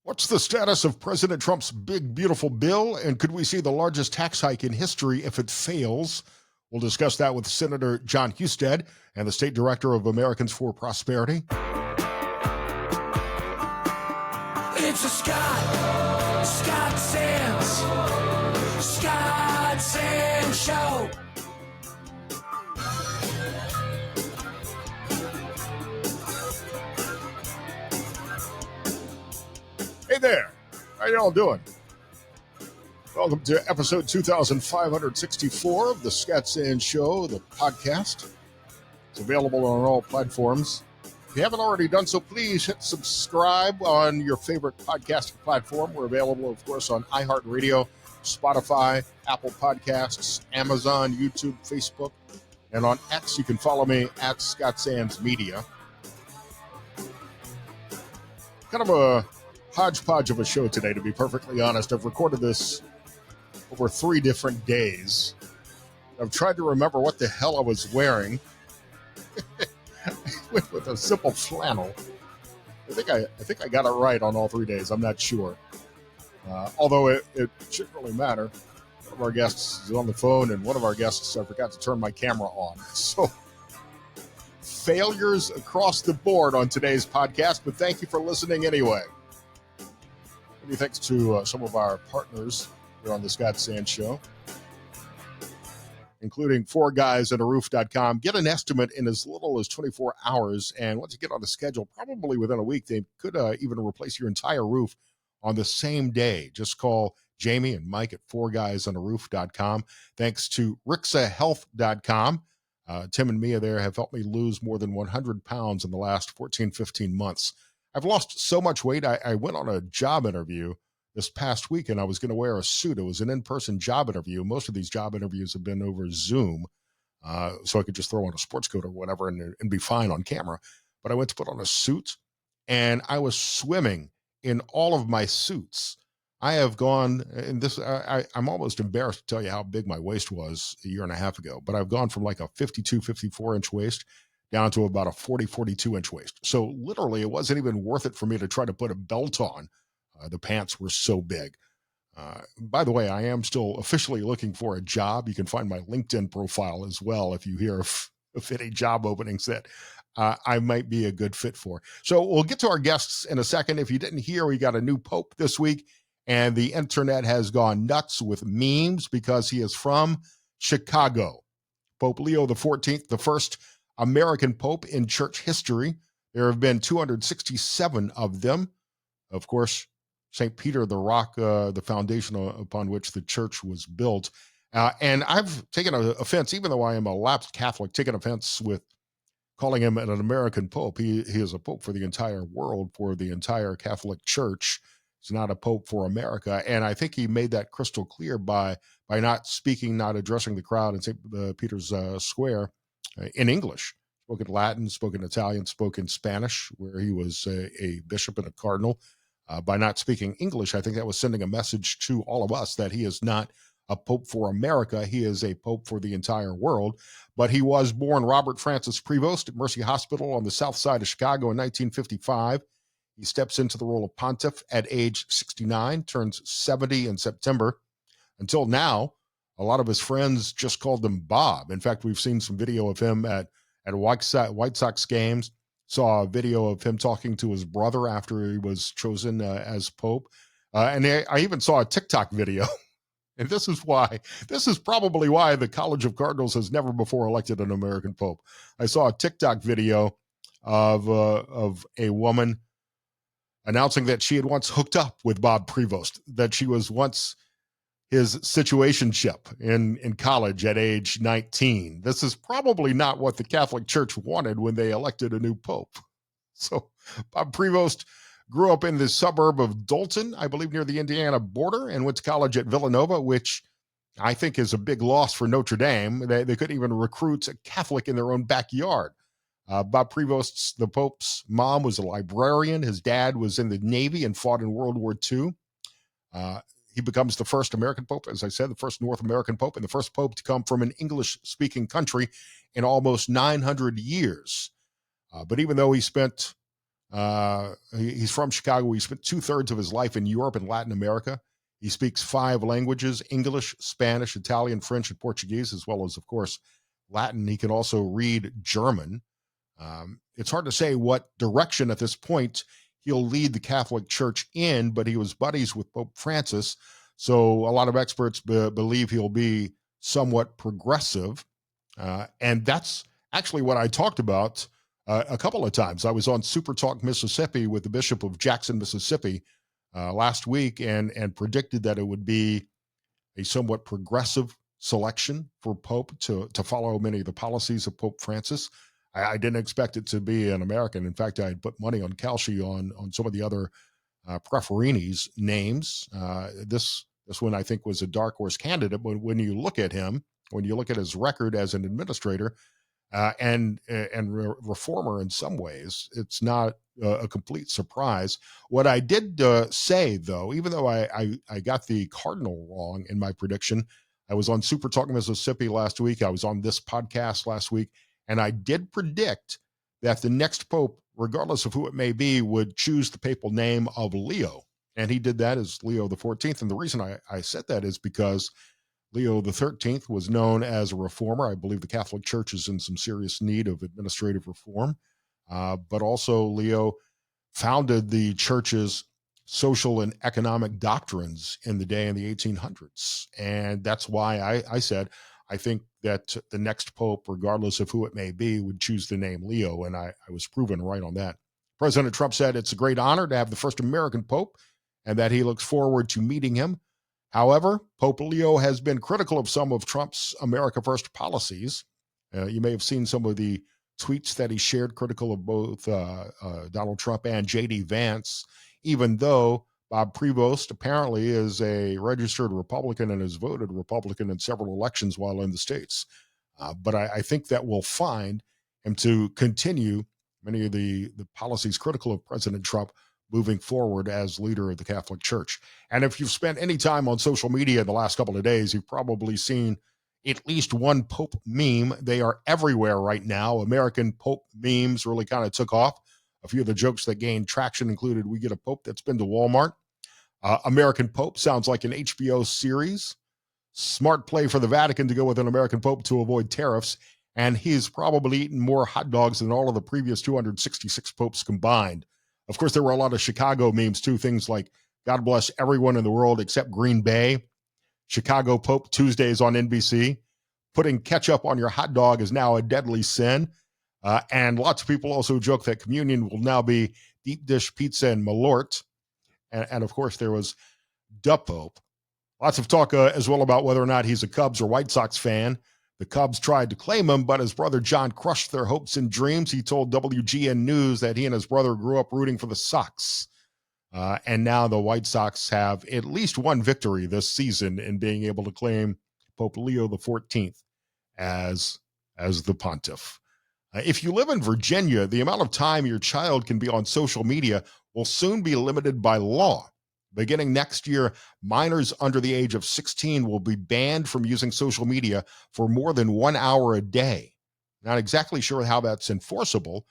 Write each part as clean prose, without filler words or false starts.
What's the status of President Trump's big, beautiful bill? And could we see the largest tax hike in history if it fails? We'll discuss that with Senator Jon Husted and the State Director of Americans for Prosperity. It's a Scott Sands Show. Hey there, how y'all doing? Welcome to episode 2564 of the Scott Sands Show, the podcast. It's available on all platforms. If you haven't already done so, please hit subscribe on your favorite podcasting platform. We're available, of course, on iHeartRadio, Spotify, Apple Podcasts, Amazon, YouTube, Facebook, and on X. You can follow me at Scott Sands Media. Kind of a hodgepodge of a show today, to be perfectly honest. I've recorded this over 3 different days. I've tried to remember what the hell I was wearing. with a simple flannel. I think I got it right on all 3 days. I'm not sure. Although it shouldn't really matter. One of our guests is on the phone, and one of our guests, I forgot to turn my camera on. So failures across the board on today's podcast, but thank you for listening anyway. Many thanks to some of our partners here on the Scott Sands Show, including 4guysandroof.com. Get an estimate in as little as 24 hours, and once you get on the schedule, probably within a week, they could even replace your entire roof on the same day. Just call Jamie and Mike at 4guysandroof.com. Thanks to rixahealth.com. Tim and Mia there have helped me lose more than 100 pounds in the last 14, 15 months. I've lost so much weight. I went on a job interview this past week, and I was going to wear a suit. It was an in-person job interview. Most of these job interviews have been over Zoom, so I could just throw on a sports coat or whatever and be fine on camera. But I went to put on a suit, and I was swimming in all of my suits. I have gone, and this I'm almost embarrassed to tell you how big my waist was a year and a half ago, but I've gone from like a 52, 54-inch waist down to about a 40, 42-inch waist. So literally, it wasn't even worth it for me to try to put a belt on. The pants were so big. By the way, I am still officially looking for a job. You can find my LinkedIn profile as well if you hear of any job openings that I might be a good fit for. So we'll get to our guests in a second. If you didn't hear, we got a new pope this week, and the internet has gone nuts with memes because he is from Chicago. Pope Leo XIV, the first American pope in church history. There have been 267 of them. Of course, St. Peter, the rock, the foundation upon which the church was built. And I've taken offense, even though I am a lapsed Catholic, taken offense with calling him an American pope. He is a pope for the entire world, for the entire Catholic Church. He's not a pope for America. And I think he made that crystal clear by not speaking, not addressing the crowd in St. Peter's Square in English. Spoke in Latin, spoke in Italian, spoke in Spanish, where he was a bishop and a cardinal. By not speaking English, I think that was sending a message to all of us that he is not a pope for America. He is a pope for the entire world. But he was born Robert Francis Prevost at Mercy Hospital on the south side of Chicago in 1955. He steps into the role of pontiff at age 69, turns 70 in September. Until now, a lot of his friends just called him Bob. In fact, we've seen some video of him at White Sox games. Saw a video of him talking to his brother after he was chosen as Pope. And I even saw a TikTok video. And this is probably why the College of Cardinals has never before elected an American Pope. I saw a TikTok video of a woman announcing that she had once hooked up with Bob Prevost, that she was once his situationship in college at age 19. This is probably not what the Catholic Church wanted when they elected a new pope. So Bob Prevost grew up in the suburb of Dalton, I believe near the Indiana border, and went to college at Villanova, which I think is a big loss for Notre Dame. They couldn't even recruit a Catholic in their own backyard. Bob Prevost, the Pope's mom, was a librarian. His dad was in the Navy and fought in World War II. He becomes the first American Pope, as I said, the first North American Pope, and the first Pope to come from an English-speaking country in almost 900 years. But even though he spent He's from Chicago. He spent 2/3 of his life in Europe and Latin America. He speaks 5 languages: English, Spanish, Italian, French, and Portuguese, as well as, of course, Latin. He can also read German. It's hard to say what direction at this point he'll lead the Catholic Church in, but he was buddies with Pope Francis. So a lot of experts believe he'll be somewhat progressive. And that's actually what I talked about a couple of times. I was on Super Talk Mississippi with the Bishop of Jackson, Mississippi last week and predicted that it would be a somewhat progressive selection for Pope to follow many of the policies of Pope Francis. I didn't expect it to be an American. In fact, I had put money on Kalshi on some of the other Preferini's names. This one I think was a dark horse candidate, but when you look at him, when you look at his record as an administrator and reformer in some ways, it's not a complete surprise. What I did say, though, even though I got the cardinal wrong in my prediction, I was on Super Talk Mississippi last week. I was on this podcast last week, and I did predict that the next pope, regardless of who it may be, would choose the papal name of Leo. And he did that as Leo the 14th. And the reason I said that is because Leo the 13th was known as a reformer. I believe the Catholic Church is in some serious need of administrative reform. But also Leo founded the church's social and economic doctrines in the day in the 1800s. And that's why I said, I think that the next pope, regardless of who it may be, would choose the name Leo. And I was proven right on that. President Trump said it's a great honor to have the first American pope and that he looks forward to meeting him. However, Pope Leo has been critical of some of Trump's America First policies. You may have seen some of the tweets that he shared critical of both Donald Trump and J.D. Vance, even though Bob Prevost apparently is a registered Republican and has voted Republican in several elections while in the States. But I think that we'll find him to continue many of the policies critical of President Trump moving forward as leader of the Catholic Church. And if you've spent any time on social media in the last couple of days, you've probably seen at least one Pope meme. They are everywhere right now. American Pope memes really kind of took off. A few of the jokes that gained traction included, we get a Pope that's been to Walmart. American Pope sounds like an HBO series. Smart play for the Vatican to go with an American Pope to avoid tariffs. And he's probably eaten more hot dogs than all of the previous 266 popes combined. Of course, there were a lot of Chicago memes too. Things like, God bless everyone in the world except Green Bay. Chicago Pope Tuesdays on NBC. Putting ketchup on your hot dog is now a deadly sin. And lots of people also joke that communion will now be deep dish pizza and Malort. And of course, there was the Pope. Lots of talk as well about whether or not he's a Cubs or White Sox fan. The Cubs tried to claim him, but his brother John crushed their hopes and dreams. He told WGN News that he and his brother grew up rooting for the Sox. And now the White Sox have at least one victory this season in being able to claim Pope Leo the 14th as the pontiff. If you live in Virginia, the amount of time your child can be on social media will soon be limited by law. Beginning next year, minors under the age of 16 will be banned from using social media for more than 1 hour a day. Not exactly sure how that's enforceable,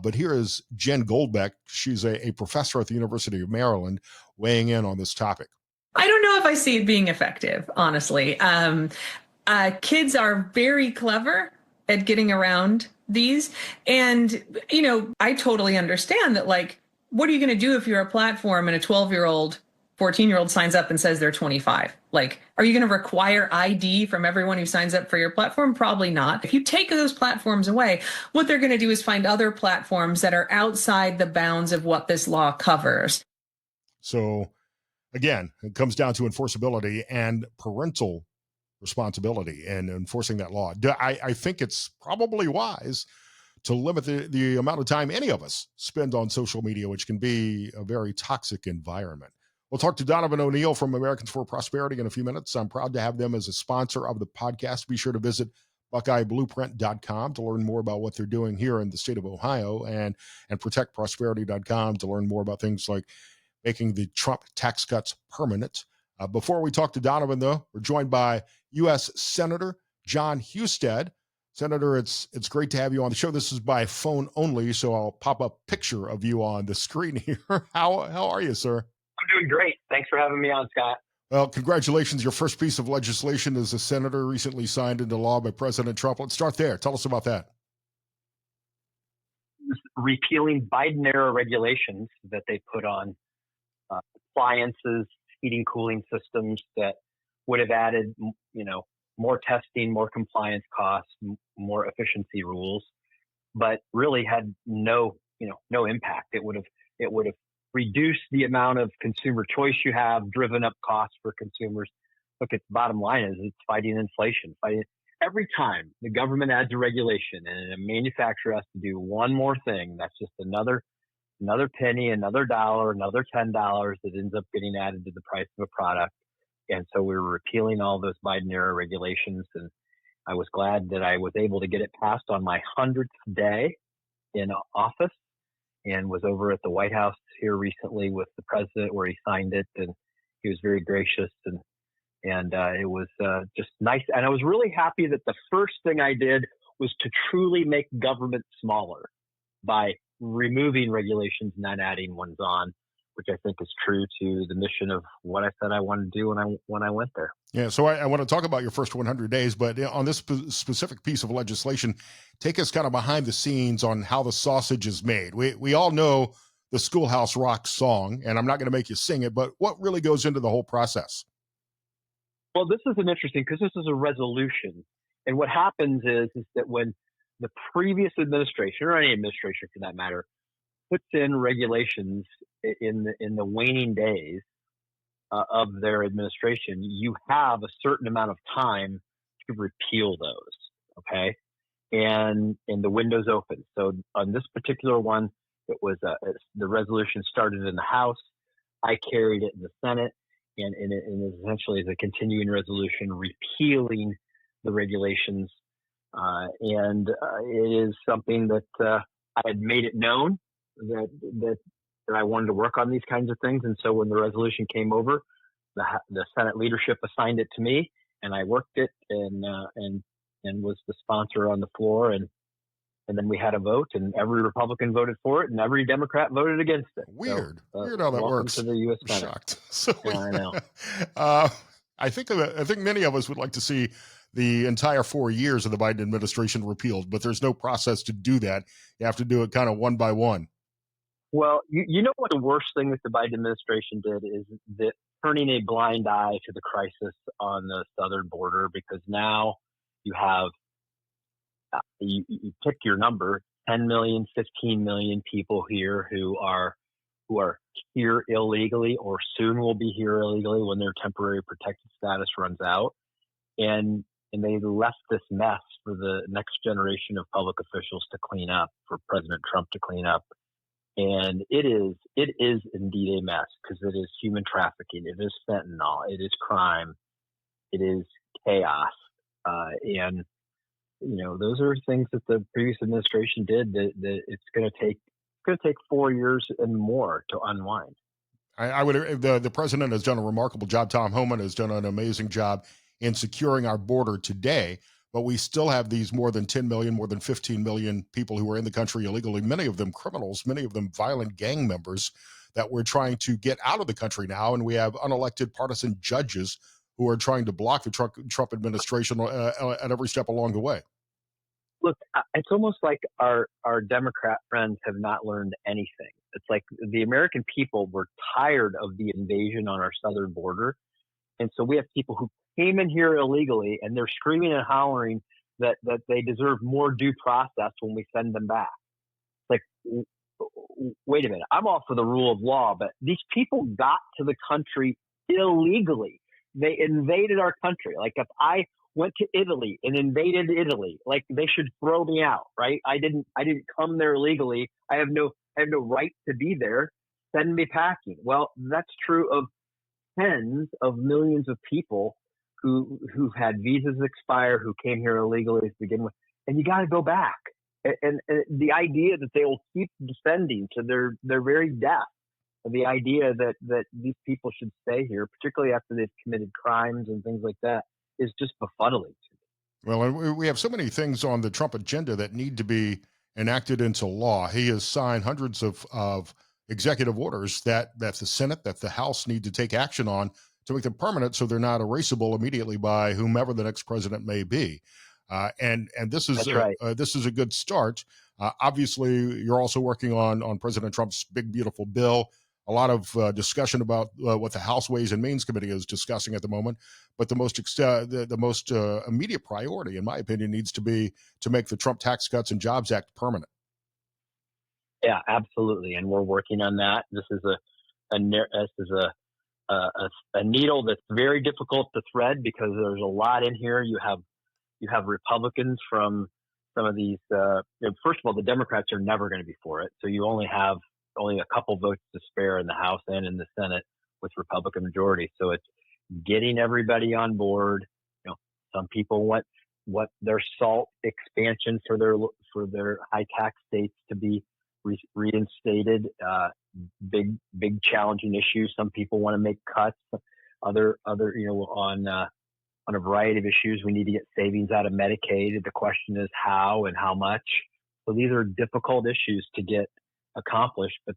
but here is Jen Goldbeck. She's a professor at the University of Maryland weighing in on this topic. I don't know if I see it being effective, honestly. Kids are very clever at getting around these. And, I totally understand that, what are you going to do if you're a platform and a 12-year-old, 14-year-old signs up and says they're 25? Are you going to require ID from everyone who signs up for your platform? Probably not. If you take those platforms away, what they're going to do is find other platforms that are outside the bounds of what this law covers. So, again, it comes down to enforceability and parental responsibility and enforcing that law. I think it's probably wise to limit the amount of time any of us spend on social media, which can be a very toxic environment. We'll talk to Donovan O'Neil from Americans for Prosperity in a few minutes. I'm proud to have them as a sponsor of the podcast. Be sure to visit BuckeyeBlueprint.com to learn more about what they're doing here in the state of Ohio, and ProtectProsperity.com to learn more about things like making the Trump tax cuts permanent. Before we talk to Donovan, though, we're joined by U.S. Senator Jon Husted. Senator, it's great to have you on the show. This is by phone only, so I'll pop a picture of you on the screen here. How are you, sir? I'm doing great. Thanks for having me on, Scott. Well, congratulations. Your first piece of legislation as a senator recently signed into law by President Trump. Let's start there. Tell us about that. Repealing Biden era regulations that they put on appliances, heating, cooling systems that would have added, more testing, more compliance costs, more efficiency rules, but really had no impact. It would have reduced the amount of consumer choice you have, driven up costs for consumers. Look, its bottom line is it's fighting inflation. Every time the government adds a regulation and a manufacturer has to do one more thing, that's just another penny, another dollar, another $10 that ends up getting added to the price of a product. And so we were repealing all those Biden era regulations, and I was glad that I was able to get it passed on my 100th day in office, and was over at the White House here recently with the president where he signed it, and he was very gracious, and it was just nice. And I was really happy that the first thing I did was to truly make government smaller by removing regulations and not adding ones on, which I think is true to the mission of what I said I wanted to do when I went there. Yeah, so I want to talk about your first 100 days, but on this specific piece of legislation, take us kind of behind the scenes on how the sausage is made. We all know the Schoolhouse Rock song, and I'm not going to make you sing it, but what really goes into the whole process? Well, this is interesting because this is a resolution. And what happens is that when the previous administration, or any administration for that matter, puts in regulations in the waning days of their administration, you have a certain amount of time to repeal those. Okay. And the window's open. So on this particular one, it was the resolution started in the House. I carried it in the Senate, and it essentially is a continuing resolution repealing the regulations. And it is something that I had made it known that I wanted to work on these kinds of things. And so when the resolution came over, the Senate leadership assigned it to me, and I worked it and was the sponsor on the floor. And then we had a vote, and every Republican voted for it, and every Democrat voted against it. Weird how that welcome works. to the U.S. I'm Senate. shocked. So, Yeah, I know. I think many of us would like to see the entire 4 years of the Biden administration repealed, but there's no process to do that. You have to do it kind of one by one. Well, you know what the worst thing that the Biden administration did is that turning a blind eye to the crisis on the southern border, because now you have you pick your number, 10 million, 15 million people here who are here illegally or soon will be here illegally when their temporary protected status runs out. And they left this mess for the next generation of public officials to clean up, for President Trump to clean up. And it is indeed a mess, because it is human trafficking, it is fentanyl, it is crime, it is chaos. And those are things that the previous administration did that it's going to take 4 years and more to unwind. I would. The president has done a remarkable job. Tom Homan has done an amazing job in securing our border today, but we still have these more than 10 million, more than 15 million people who are in the country illegally, many of them criminals, many of them violent gang members that we're trying to get out of the country now. And we have unelected partisan judges who are trying to block the Trump administration at every step along the way. Look, it's almost like our Democrat friends have not learned anything. It's like the American people were tired of the invasion on our southern border. And so we have people who came in here illegally, and they're screaming and hollering that they deserve more due process when we send them back. It's like, wait a minute, I'm all for the rule of law, but these people got to the country illegally. They invaded our country. Like, if I went to Italy and invaded Italy, like, they should throw me out, right? I didn't come there illegally. I have no right to be there. Send me packing. Well, that's true of tens of millions of people who've had visas expire, who came here illegally to begin with, and you got to go back. And the idea that they will keep descending to their very death, the idea that these people should stay here, particularly after they've committed crimes and things like that, is just befuddling to me. Well, and we have so many things on the Trump agenda that need to be enacted into law. He has signed hundreds of executive orders that the Senate, that the House need to take action on to make them permanent, so they're not erasable immediately by whomever the next president may be. And That's right. this is a good start. Obviously, you're also working on President Trump's big beautiful bill. A lot of discussion about what the House Ways and Means Committee is discussing at the moment. But the most immediate priority, in my opinion, needs to be to make the Trump Tax Cuts and Jobs Act permanent. Yeah, absolutely. And we're working on that. This is a needle that's very difficult to thread because there's a lot in here. You have Republicans from some of these. First of all, the Democrats are never going to be for it. So you only have a couple votes to spare in the House and in the Senate with Republican majority. So it's getting everybody on board. Some people want their SALT expansion for their high tax states to be reinstated. Big challenging issues. Some people want to make cuts. Other on a variety of issues, we need to get savings out of Medicaid. The question is how and how much. So these are difficult issues to get accomplished, but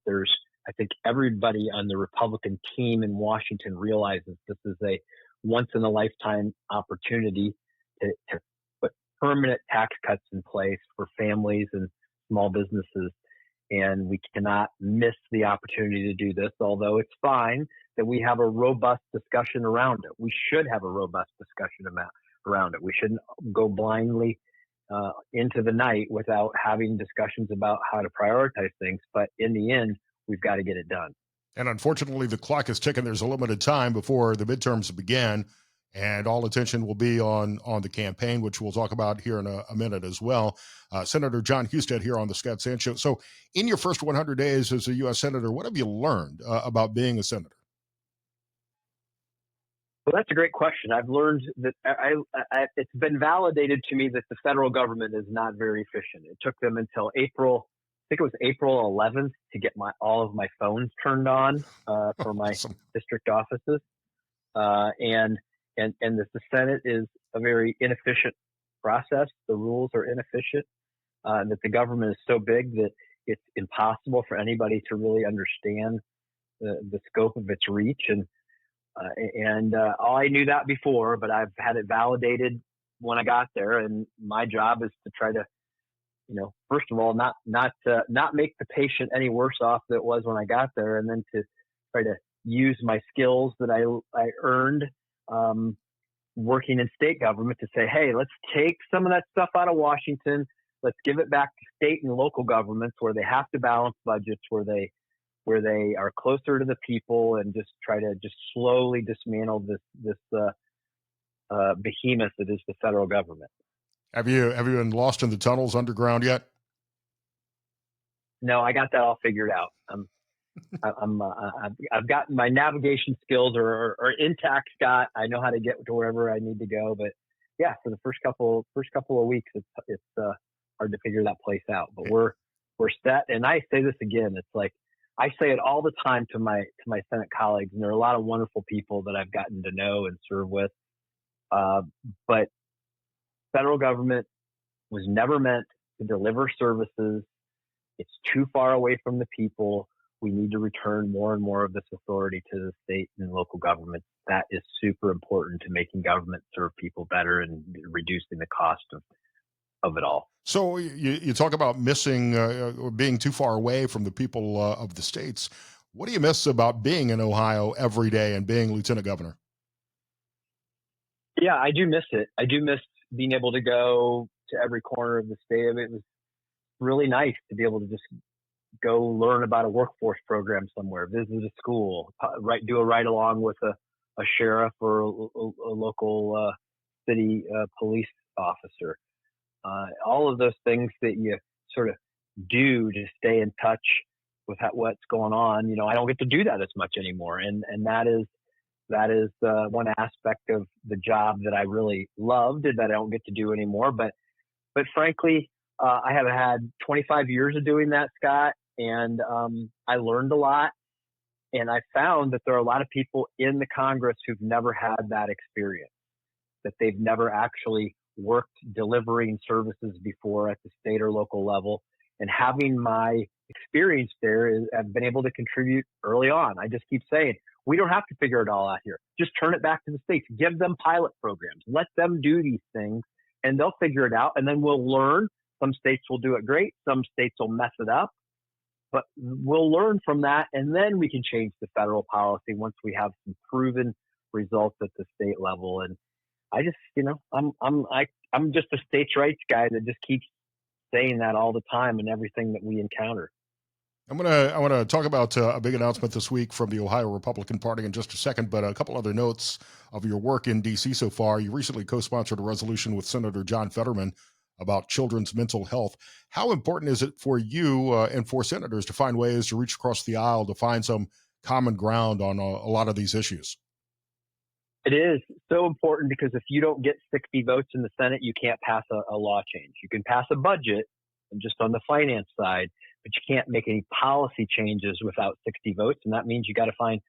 I think everybody on the Republican team in Washington realizes this is a once in a lifetime opportunity to put permanent tax cuts in place for families and small businesses. And we cannot miss the opportunity to do this, although it's fine that we have a robust discussion around it. We should have a robust discussion around it. We shouldn't go blindly into the night without having discussions about how to prioritize things. But in the end, we've got to get it done. And unfortunately, the clock is ticking. There's a limited time before the midterms begin, and all attention will be on the campaign, which we'll talk about here in a minute as well. Senator Jon Husted here on the Scott Sands Show. So in your first 100 days as a U.S. Senator, what have you learned about being a senator? Well, that's a great question. I've learned that it's been validated to me that the federal government is not very efficient. It took them until April 11th to get all of my phones turned on for my Awesome. district offices. And the Senate is a very inefficient process. The rules are inefficient. That the government is so big that it's impossible for anybody to really understand the scope of its reach. And I knew that before, but I've had it validated when I got there. And my job is to try to, first of all, not make the patient any worse off than it was when I got there, and then to try to use my skills that I earned working in state government to say, hey, let's take some of that stuff out of Washington. Let's give it back to state and local governments where they have to balance budgets, where they are closer to the people, and just try to just slowly dismantle this behemoth that is the federal government. Have you been lost in the tunnels underground yet? No, I got that all figured out. I've got my navigation skills are intact, Scott. I know how to get to wherever I need to go. But yeah, for the first couple of weeks, it's hard to figure that place out. But we're set. And I say this again. It's like I say it all the time to my Senate colleagues, and there are a lot of wonderful people that I've gotten to know and serve with. But federal government was never meant to deliver services. It's too far away from the people. We need to return more and more of this authority to the state and local governments. That is super important to making government serve people better and reducing the cost of it all. So you talk about missing or being too far away from the people of the states. What do you miss about being in Ohio every day and being lieutenant governor? Yeah, I do miss it. I do miss being able to go to every corner of the state. I mean, it was really nice to be able to just go learn about a workforce program somewhere, visit a school, do a ride along with a sheriff or a local city police officer. All of those things that you sort of do to stay in touch with what's going on. I don't get to do that as much anymore. And that is one aspect of the job that I really loved that I don't get to do anymore. But frankly, I have had 25 years of doing that, Scott, and I learned a lot. And I found that there are a lot of people in the Congress who've never had that experience, that they've never actually worked delivering services before at the state or local level, and having my experience there I've been able to contribute early on. I just keep saying, we don't have to figure it all out here. Just turn it back to the states. Give them pilot programs. Let them do these things, and they'll figure it out, and then we'll learn. Some states will do it great. Some states will mess it up. But we'll learn from that, and then we can change the federal policy once we have some proven results at the state level. And I just, I'm just a states' rights guy that just keeps saying that all the time in everything that we encounter. I want to talk about a big announcement this week from the Ohio Republican Party in just a second, but a couple other notes of your work in D.C. so far. You recently co-sponsored a resolution with Senator John Fetterman about children's mental health. How important is it for you and for senators to find ways to reach across the aisle to find some common ground on a lot of these issues? It is so important because if you don't get 60 votes in the Senate, you can't pass a law change. You can pass a budget and just on the finance side, but you can't make any policy changes without 60 votes. And that means you got to find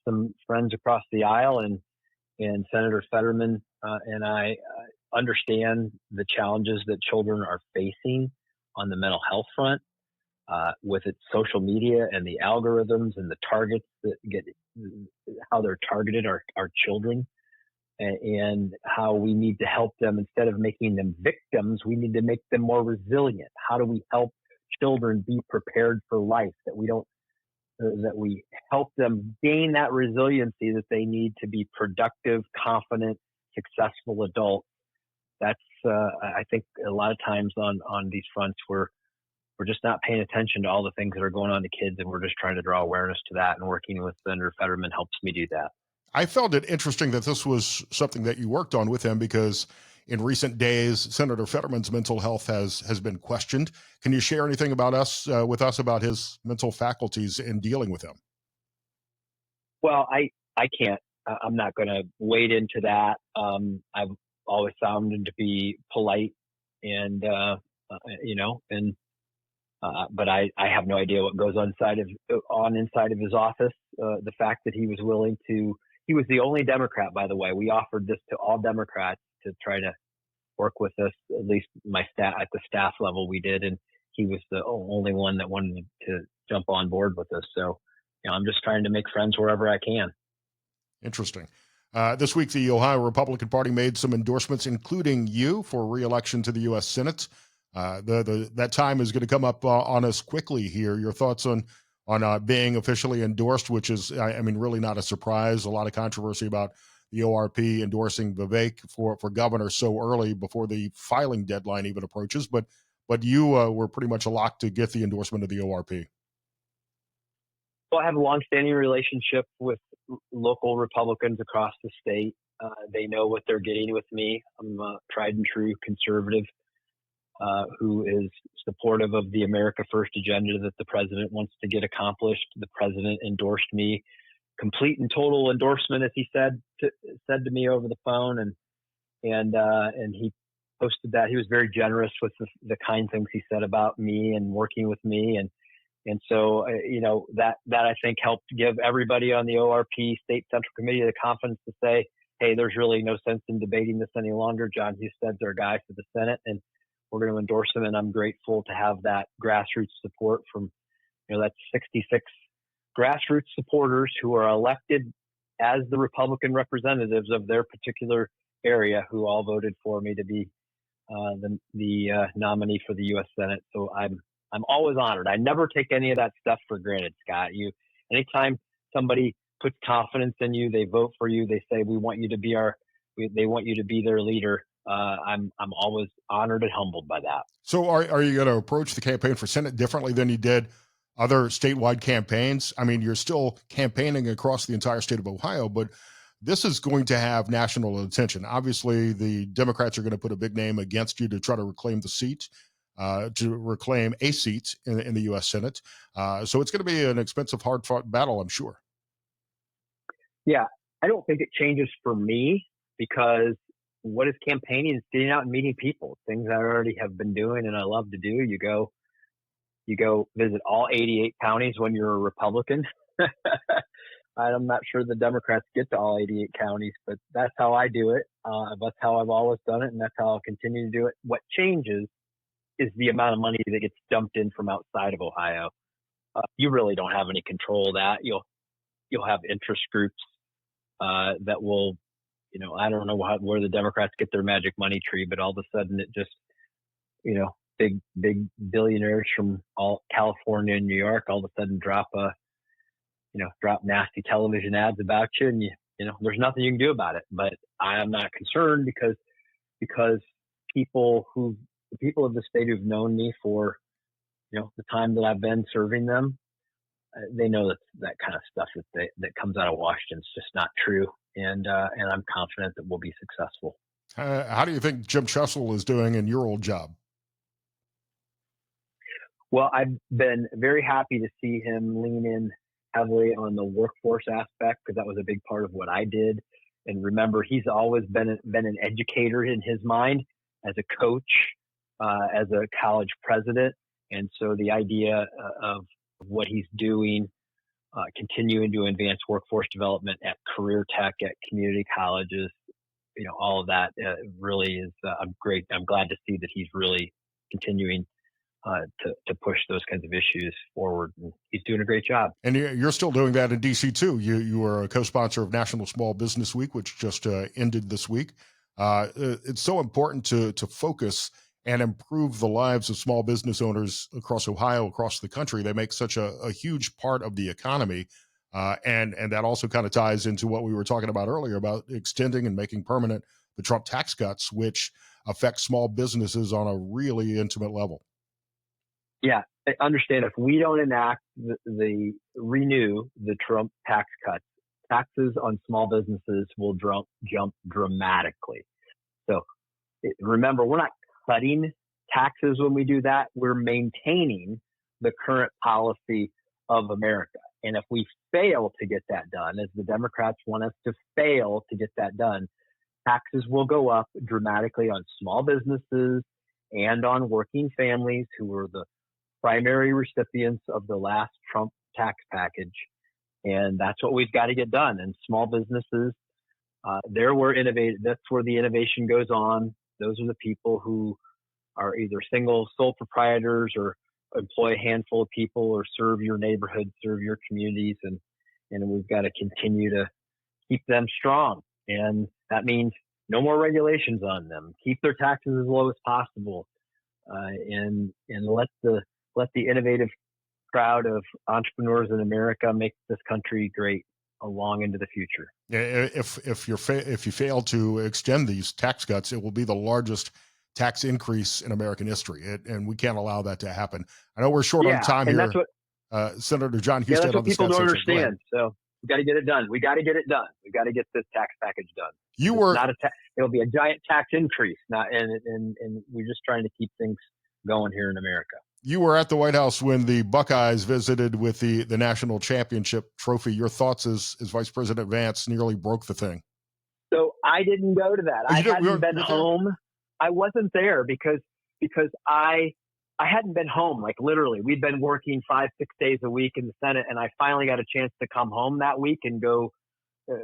some friends across the aisle, and Senator Fetterman and I understand the challenges that children are facing on the mental health front with its social media and the algorithms and the targets that get how they're targeted our children, and how we need to help them. Instead of making them victims, we need to make them more resilient. How do we help children be prepared for life, that we help them gain that resiliency that they need to be productive, confident, successful adults? That's I think a lot of times on these fronts we're just not paying attention to all the things that are going on to kids, and we're just trying to draw awareness to that. And working with Senator Fetterman helps me do that. I found it interesting that this was something that you worked on with him, because in recent days, Senator Fetterman's mental health has been questioned. Can you share anything about with us about his mental faculties in dealing with him? Well, I can't. I'm not going to wade into that. I've always found him to be polite, and but I have no idea what goes on inside of his office. The fact that he was willing to. He was the only Democrat, by the way. We offered this to all Democrats to try to work with us, at least at the staff level we did, and he was the only one that wanted to jump on board with us. So, I'm just trying to make friends wherever I can. Interesting. This week, the Ohio Republican Party made some endorsements, including you, for re-election to the U.S. Senate. That time is going to come up on us quickly here. Your thoughts on being officially endorsed, which is, really not a surprise. A lot of controversy about the ORP endorsing Vivek for governor so early before the filing deadline even approaches. But you were pretty much a lock to get the endorsement of the ORP. Well, I have a longstanding relationship with local Republicans across the state. They know what they're getting with me. I'm a tried and true conservative who is supportive of the America First agenda that the president wants to get accomplished. The president endorsed me, complete and total endorsement, as he said to me over the phone, and he posted that. He was very generous with the kind things he said about me and working with me, and so that I think helped give everybody on the ORP State Central Committee the confidence to say, hey, there's really no sense in debating this any longer. Jon Husted's our guy for the Senate, and we're going to endorse him. And I'm grateful to have that grassroots support from, that's 66 grassroots supporters who are elected as the Republican representatives of their particular area, who all voted for me to be the nominee for the U.S. Senate. So I'm always honored. I never take any of that stuff for granted, Scott. Anytime somebody puts confidence in you, they vote for you, they say, they want you to be their leader. I'm always honored and humbled by that. So are you going to approach the campaign for Senate differently than you did other statewide campaigns? You're still campaigning across the entire state of Ohio, but this is going to have national attention. Obviously, the Democrats are going to put a big name against you to try to reclaim the seat, to reclaim a seat in the U.S. Senate. So it's going to be an expensive, hard-fought battle, I'm sure. Yeah, I don't think it changes for me, because what is campaigning? Is getting out and meeting people, things I already have been doing and I love to do. You go visit all 88 counties when you're a Republican. I'm not sure the Democrats get to all 88 counties, but that's how I do it. That's how I've always done it, and that's how I'll continue to do it. What changes is the amount of money that gets dumped in from outside of Ohio. You really don't have any control of that. You'll have interest groups that will, I don't know where the Democrats get their magic money tree, but all of a sudden it just, big billionaires from all California and New York all of a sudden drop nasty television ads about you, and there's nothing you can do about it. But I am not concerned because the people of the state who've known me for the time that I've been serving them, they know that kind of stuff that comes out of Washington is just not true, and I'm confident that we'll be successful. How do you think Jim Tressel is doing in your old job? Well, I've been very happy to see him lean in heavily on the workforce aspect, because that was a big part of what I did. And remember, he's always been an educator in his mind, as a coach, as a college president. And so the idea of what he's doing, continuing to advance workforce development at career tech, at community colleges, all of that really is great. I'm glad to see that he's really continuing to push those kinds of issues forward. And he's doing a great job. And you're still doing that in DC too. You are a co-sponsor of National Small Business Week, which just ended this week. It's so important to focus and improve the lives of small business owners across Ohio, across the country. They make such a huge part of the economy. And that also kind of ties into what we were talking about earlier about extending and making permanent the Trump tax cuts, which affect small businesses on a really intimate level. Yeah, I understand, if we don't enact renew the Trump tax cuts, taxes on small businesses will jump dramatically. So remember, we're not cutting taxes when we do that. We're maintaining the current policy of America. And if we fail to get that done, as the Democrats want us to fail to get that done, taxes will go up dramatically on small businesses and on working families who were the primary recipients of the last Trump tax package. And that's what we've got to get done. And small businesses, that's where the innovation goes on. Those are the people who are either single sole proprietors or employ a handful of people or serve your neighborhood, serve your communities. And we've got to continue to keep them strong. And that means no more regulations on them. Keep their taxes as low as possible. And let the innovative crowd of entrepreneurs in America make this country great long into the future. Yeah, if you fail to extend these tax cuts, it will be the largest tax increase in American history, and we can't allow that to happen. I know we're short on time here. That's what Senator Jon Husted. That's what people don't understand. So we got to get it done. We got to get it done. We got to get this tax package done. It'll be a giant tax increase, and we're just trying to keep things going here in America. You were at the White House when the Buckeyes visited with the national championship trophy. Your thoughts as Vice President Vance nearly broke the thing. So I didn't go to that. I hadn't been home. I wasn't there because I hadn't been home. Like literally, we'd been working 5-6 days a week in the Senate, and I finally got a chance to come home that week and go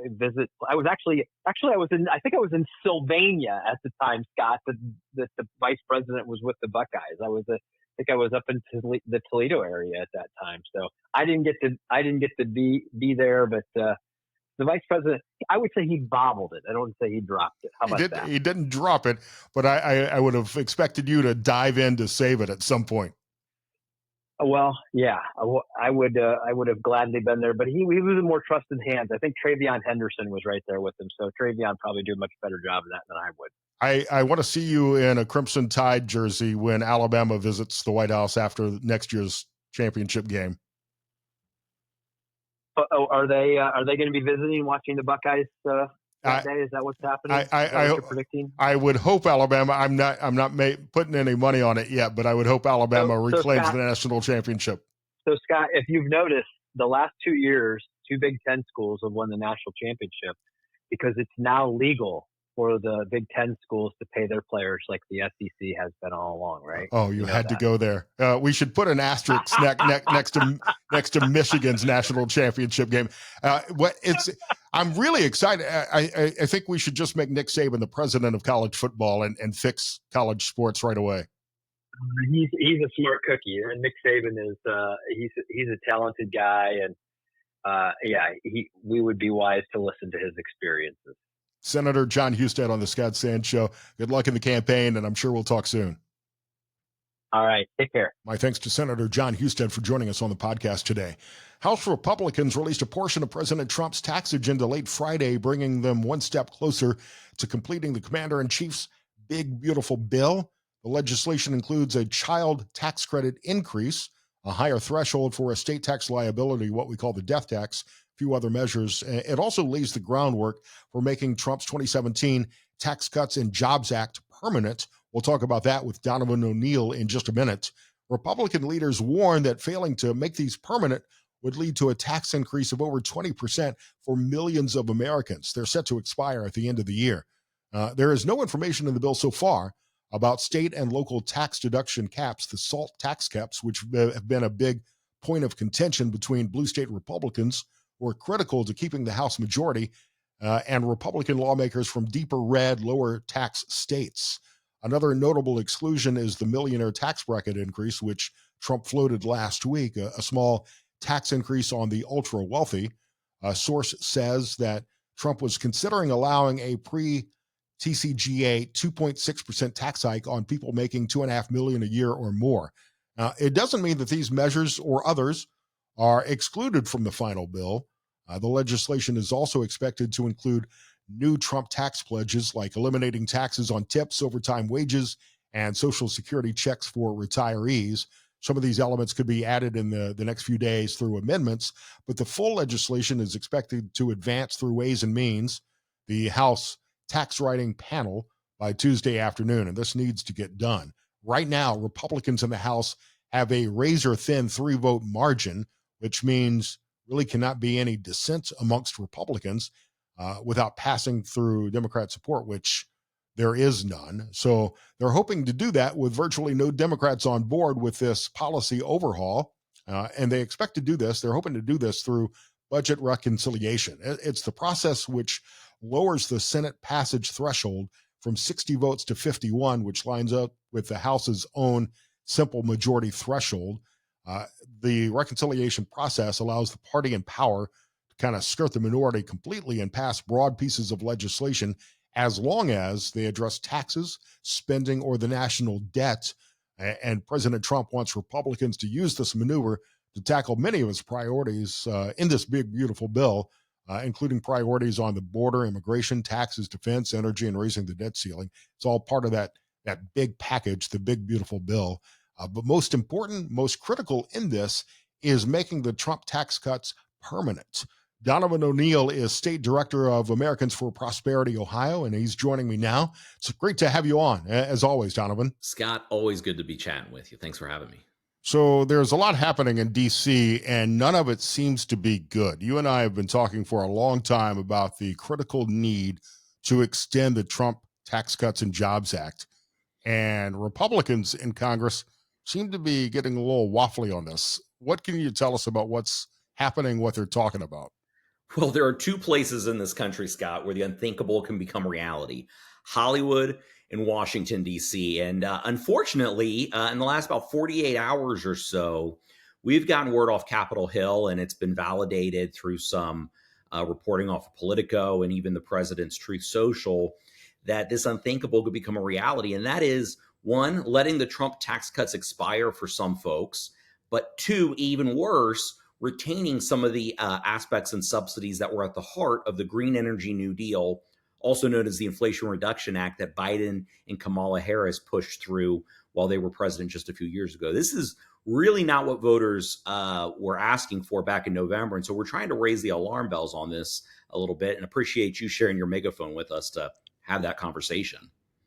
visit. I was I was in Sylvania at the time, Scott. The vice president was with the Buckeyes. I was up in the Toledo area at that time, so I didn't get to be there. But the vice president, I would say he bobbled it. I don't say he dropped it. How about that? He didn't drop it, but I would have expected you to dive in to save it at some point. Well, yeah, I would have gladly been there, but he was in more trusted hands. I think Travion Henderson was right there with him, so Travion probably do a much better job of that than I would. I want to see you in a Crimson Tide jersey when Alabama visits the White House after next year's championship game. Oh, are they going to be visiting, watching the Buckeyes that day? Is that what's happening? You're predicting? I would hope Alabama. I'm not putting any money on it yet, but I would hope Alabama reclaims the national championship. So Scott, if you've noticed, the last 2 years, 2 Big Ten schools have won the national championship because it's now legal for the Big Ten schools to pay their players like the SEC has been all along, right? Oh, you had to go there. We should put an asterisk next to Michigan's national championship game. I'm really excited. I think we should just make Nick Saban the president of college football and fix college sports right away. He's a smart cookie, and Nick Saban is he's a talented guy, and we would be wise to listen to his experiences. Senator Jon Husted on the Scott Sands Show. Good luck in the campaign, and I'm sure we'll talk soon. All right. Take care. My thanks to Senator Jon Husted for joining us on the podcast today. House Republicans released a portion of President Trump's tax agenda late Friday, bringing them one step closer to completing the commander-in-chief's big, beautiful bill. The legislation includes a child tax credit increase, a higher threshold for estate tax liability, what we call the death tax, a few other measures. It also lays the groundwork for making Trump's 2017 Tax Cuts and Jobs Act permanent. We'll talk about that with Donovan O'Neil in just a minute. Republican leaders warn that failing to make these permanent would lead to a tax increase of over 20% for millions of Americans. They're set to expire at the end of the year. There is no information in the bill so far about state and local tax deduction caps, the SALT tax caps, which have been a big point of contention between blue state Republicans who are critical to keeping the House majority and Republican lawmakers from deeper red, lower tax states. Another notable exclusion is the millionaire tax bracket increase, which Trump floated last week, a small tax increase on the ultra wealthy. A source says that Trump was considering allowing a pre-TCJA 2.6% tax hike on people making $2.5 million a year or more. It doesn't mean that these measures or others are excluded from the final bill. The legislation is also expected to include new Trump tax pledges like eliminating taxes on tips, overtime wages, and Social Security checks for retirees. Some of these elements could be added in the next few days through amendments, but the full legislation is expected to advance through Ways and Means, the House tax writing panel, by Tuesday afternoon, and this needs to get done. Right now, Republicans in the House have a razor-thin 3-vote margin, which means really cannot be any dissent amongst Republicans without passing through Democrat support, which there is none. So they're hoping to do that with virtually no Democrats on board with this policy overhaul. And they expect to do this. They're hoping to do this through budget reconciliation. It's the process which lowers the Senate passage threshold from 60 votes to 51, which lines up with the House's own simple majority threshold. The reconciliation process allows the party in power to kind of skirt the minority completely and pass broad pieces of legislation as long as they address taxes, spending, or the national debt. And President Trump wants Republicans to use this maneuver to tackle many of his priorities in this big, beautiful bill, including priorities on the border, immigration, taxes, defense, energy, and raising the debt ceiling. It's all part of that big package, the big, beautiful bill. But most important, most critical in this is making the Trump tax cuts permanent. Donovan O'Neil is State Director of Americans for Prosperity, Ohio, and he's joining me now. It's great to have you on, as always, Donovan. Scott, always good to be chatting with you. Thanks for having me. So there's a lot happening in D.C., and none of it seems to be good. You and I have been talking for a long time about the critical need to extend the Trump Tax Cuts and Jobs Act, and Republicans in Congress seem to be getting a little waffly on this. What can you tell us about what's happening, what they're talking about? Well, there are two places in this country, Scott, where the unthinkable can become reality: Hollywood and Washington, D.C. And unfortunately, in the last about 48 hours or so, we've gotten word off Capitol Hill, and it's been validated through some reporting off of Politico and even the president's Truth Social, that this unthinkable could become a reality. And that is, one, letting the Trump tax cuts expire for some folks, but two, even worse, retaining some of the aspects and subsidies that were at the heart of the Green Energy New Deal, also known as the Inflation Reduction Act, that Biden and Kamala Harris pushed through while they were president just a few years ago. This is really not what voters were asking for back in November. And so we're trying to raise the alarm bells on this a little bit, and appreciate you sharing your megaphone with us to have that conversation.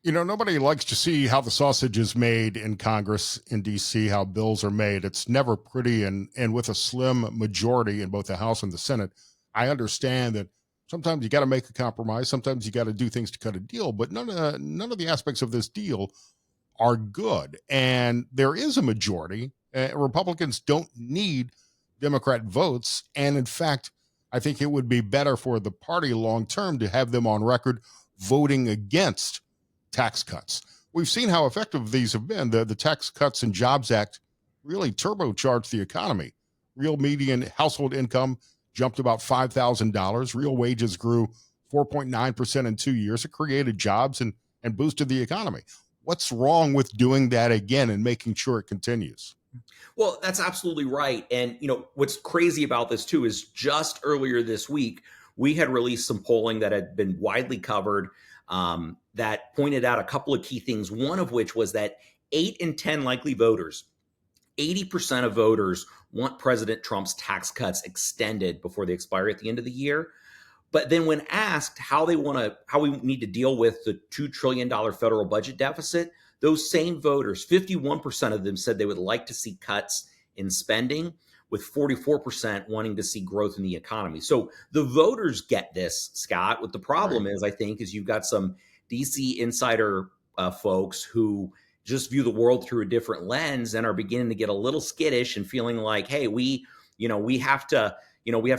You know, nobody likes to see how the sausage is made in Congress in D.C., how bills are made. It's never pretty. And with a slim majority in both the House and the Senate, I understand that sometimes you got to make a compromise. Sometimes you got to do things to cut a deal. But none of the aspects of this deal are good. And there is a majority. Republicans don't need Democrat votes. And in fact, I think it would be better for the party long term to have them on record voting against tax cuts. We've seen how effective these have been. The Tax Cuts and Jobs Act really turbocharged the economy. Real median household income jumped about $5,000. Real wages grew 4.9% in 2 years. It created jobs and boosted the economy. What's wrong with doing that again and making sure it continues? Well, that's absolutely right. And, what's crazy about this, too, is just earlier this week, we had released some polling that had been widely covered that pointed out a couple of key things, one of which was that 8 in 10 likely voters, 80% of voters want President Trump's tax cuts extended before they expire at the end of the year. But then when asked how we need to deal with the $2 trillion federal budget deficit, those same voters, 51% of them said they would like to see cuts in spending, with 44% wanting to see growth in the economy. So the voters get this, Scott. What the problem is, I think, is you've got some DC insider folks who just view the world through a different lens and are beginning to get a little skittish and feeling like, hey, we have to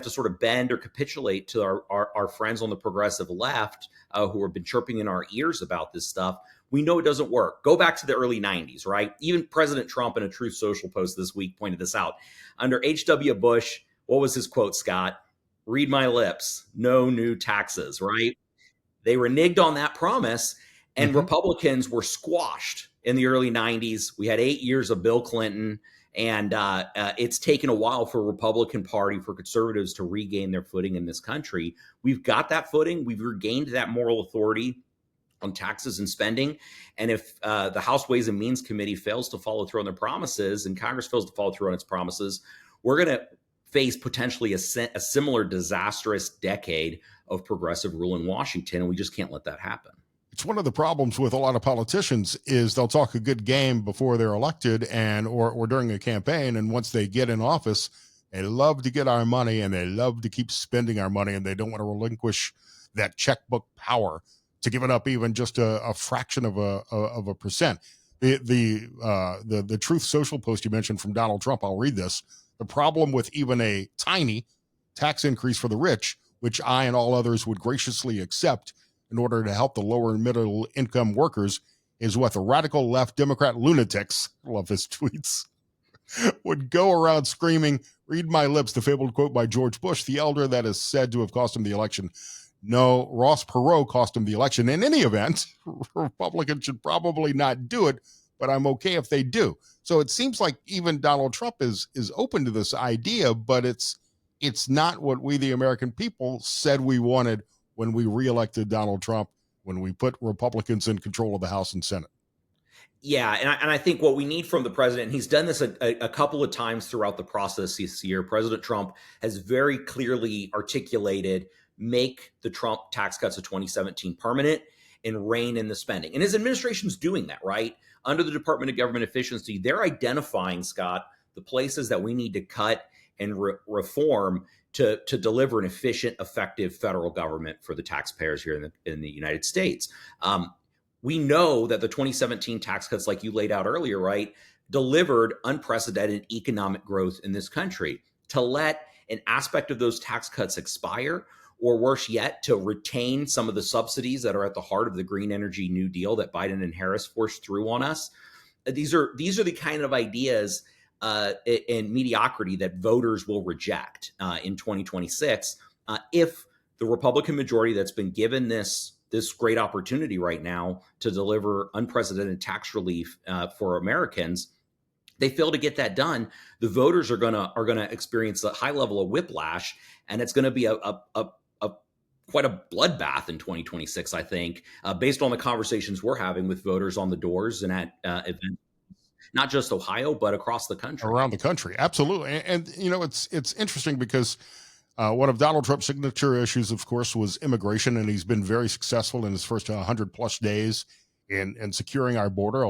sort of bend or capitulate to our friends on the progressive left who have been chirping in our ears about this stuff. We know it doesn't work. Go back to the early 90s, right? Even President Trump in a Truth Social post this week pointed this out. Under H.W. Bush, what was his quote, Scott? Read my lips, no new taxes, right? They reneged on that promise, and Republicans were squashed in the early 90s. We had 8 years of Bill Clinton, and it's taken a while for Republican Party, for conservatives to regain their footing in this country. We've got that footing. We've regained that moral authority on taxes and spending. And if the House Ways and Means Committee fails to follow through on their promises and Congress fails to follow through on its promises, we're going to face potentially a similar disastrous decade of progressive rule in Washington. And we just can't let that happen. It's one of the problems with a lot of politicians is they'll talk a good game before they're elected or during a campaign. And once they get in office, they love to get our money and they love to keep spending our money, and they don't want to relinquish that checkbook power to give it up even just a fraction of a percent. The Truth Social post you mentioned from Donald Trump, I'll read this. The problem with even a tiny tax increase for the rich, which I and all others would graciously accept in order to help the lower and middle income workers, is what the radical left Democrat lunatics, I love his tweets, would go around screaming, read my lips, the fabled quote by George Bush, the elder that is said to have cost him the election. No, Ross Perot cost him the election. In any event, Republicans should probably not do it, but I'm okay if they do. So it seems like even Donald Trump is open to this idea, but it's not what we, the American people, said we wanted when we reelected Donald Trump, when we put Republicans in control of the House and Senate. Yeah, and I think what we need from the president, and he's done this a couple of times throughout the process this year, President Trump has very clearly articulated, make the Trump tax cuts of 2017 permanent and rein in the spending. And his administration's doing that, right? Under the Department of Government Efficiency, they're identifying, Scott, the places that we need to cut and reform to deliver an efficient, effective federal government for the taxpayers here in the United States. We know that the 2017 tax cuts, like you laid out earlier, right, delivered unprecedented economic growth in this country. To let an aspect of those tax cuts expire, or worse yet, to retain some of the subsidies that are at the heart of the green energy New Deal that Biden and Harris forced through on us. These are the kind of ideas and mediocrity that voters will reject in 2026 if the Republican majority that's been given this great opportunity right now to deliver unprecedented tax relief for Americans, they fail to get that done. The voters are gonna experience a high level of whiplash, and it's going to be a quite a bloodbath in 2026, I think, based on the conversations we're having with voters on the doors and at events, not just Ohio, but across the country. Around the country, absolutely. And it's interesting because one of Donald Trump's signature issues, of course, was immigration, and he's been very successful in his first 100 plus days in securing our border.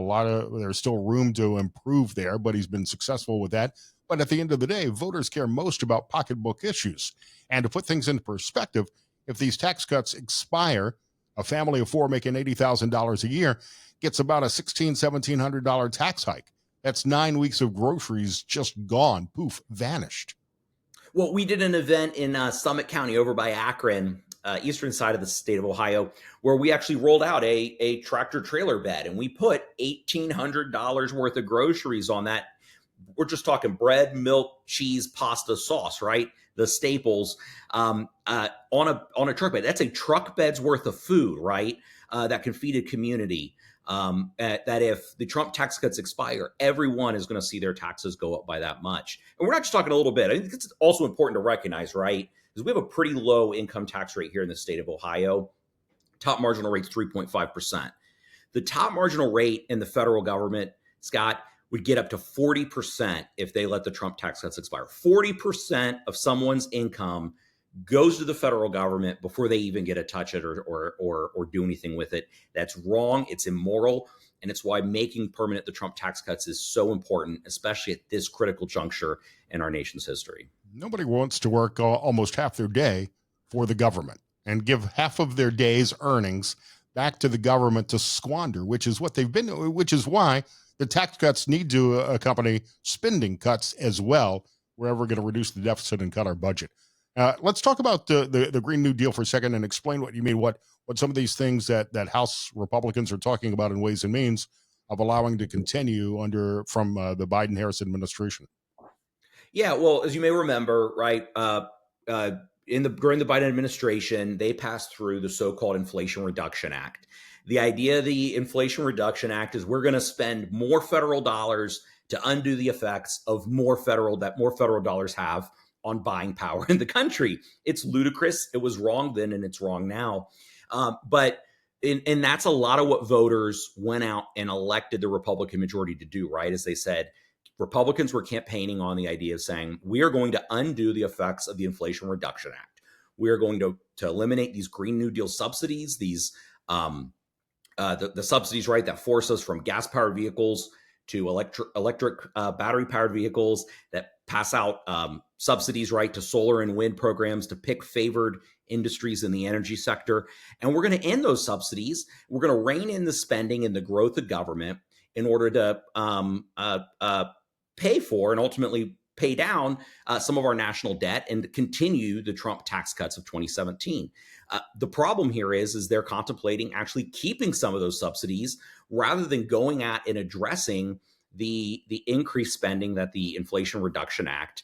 There's still room to improve there, but he's been successful with that. But at the end of the day, voters care most about pocketbook issues. And to put things into perspective, if these tax cuts expire, a family of four making $80,000 a year gets about a $1,700 tax hike. That's 9 weeks of groceries just gone, poof, vanished. Well, we did an event in Summit County over by Akron, eastern side of the state of Ohio, where we actually rolled out a tractor trailer bed, and we put $1,800 worth of groceries on that. We're just talking bread, milk, cheese, pasta, sauce, right? The staples on a truck bed. That's a truck bed's worth of food, right? That can feed a community. That if the Trump tax cuts expire, everyone is going to see their taxes go up by that much. And we're not just talking a little bit. I think it's also important to recognize, right? Because we have a pretty low income tax rate here in the state of Ohio. Top marginal rate's 3.5%. The top marginal rate in the federal government, Scott, would get up to 40% if they let the Trump tax cuts expire. 40% of someone's income goes to the federal government before they even get to touch it or do anything with it. That's wrong. It's immoral. And it's why making permanent the Trump tax cuts is so important, especially at this critical juncture in our nation's history. Nobody wants to work almost half their day for the government and give half of their day's earnings back to the government to squander, which is what they've been, which is why the tax cuts need to accompany spending cuts as well. We're ever going to reduce the deficit and cut our budget. Let's talk about the Green New Deal for a second and explain what you mean, what some of these things that House Republicans are talking about in Ways and Means of allowing to continue from the Biden-Harris administration. Yeah, well, as you may remember, right, during the Biden administration, they passed through the so-called Inflation Reduction Act. The idea of the Inflation Reduction Act is we're going to spend more federal dollars to undo the effects of more federal dollars have on buying power in the country. It's ludicrous. It was wrong then, and it's wrong now. But that's a lot of what voters went out and elected the Republican majority to do, right? As they said, Republicans were campaigning on the idea of saying, we are going to undo the effects of the Inflation Reduction Act. We are going to eliminate these Green New Deal subsidies, these the subsidies, right, that force us from gas-powered vehicles to electric battery-powered vehicles, that pass out subsidies, right, to solar and wind programs, to pick favored industries in the energy sector. And we're going to end those subsidies. We're going to rein in the spending and the growth of government in order to pay for and ultimately pay down some of our national debt and continue the Trump tax cuts of 2017. The problem here is they're contemplating actually keeping some of those subsidies rather than going at and addressing the increased spending that the Inflation Reduction Act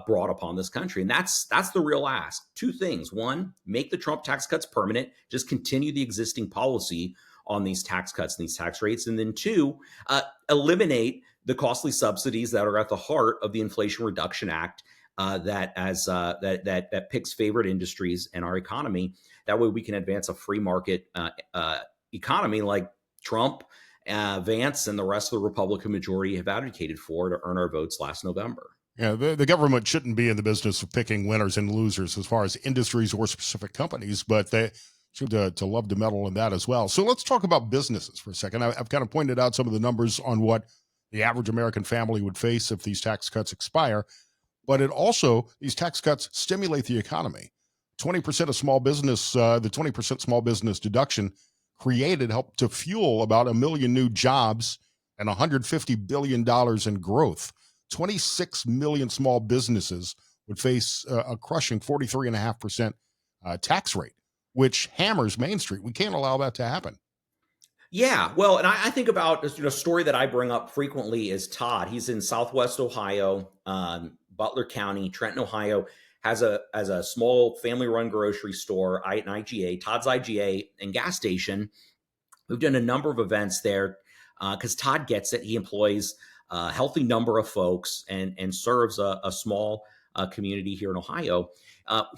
brought upon this country. And that's the real ask. Two things. One, make the Trump tax cuts permanent, just continue the existing policy on these tax cuts and these tax rates. And then two, eliminate the costly subsidies that are at the heart of the Inflation Reduction Act that picks favored industries in our economy. That way we can advance a free market economy like Trump, Vance, and the rest of the Republican majority have advocated for to earn our votes last November. Yeah, the government shouldn't be in the business of picking winners and losers as far as industries or specific companies, but they seem to love to meddle in that as well. So let's talk about businesses for a second. I've kind of pointed out some of the numbers on what the average American family would face if these tax cuts expire, but these tax cuts stimulate the economy. 20% of small business, the 20% small business deduction helped to fuel about 1 million new jobs and $150 billion in growth. 26 million small businesses would face a crushing 43.5% tax rate, which hammers Main Street. We can't allow that to happen. Yeah, well, and I think about a story that I bring up frequently is Todd. He's in Southwest Ohio, Butler County, Trenton, Ohio. Has a small family-run grocery store, an IGA, Todd's IGA, and gas station. We've done a number of events there because Todd gets it. He employs a healthy number of folks and serves a small community here in Ohio.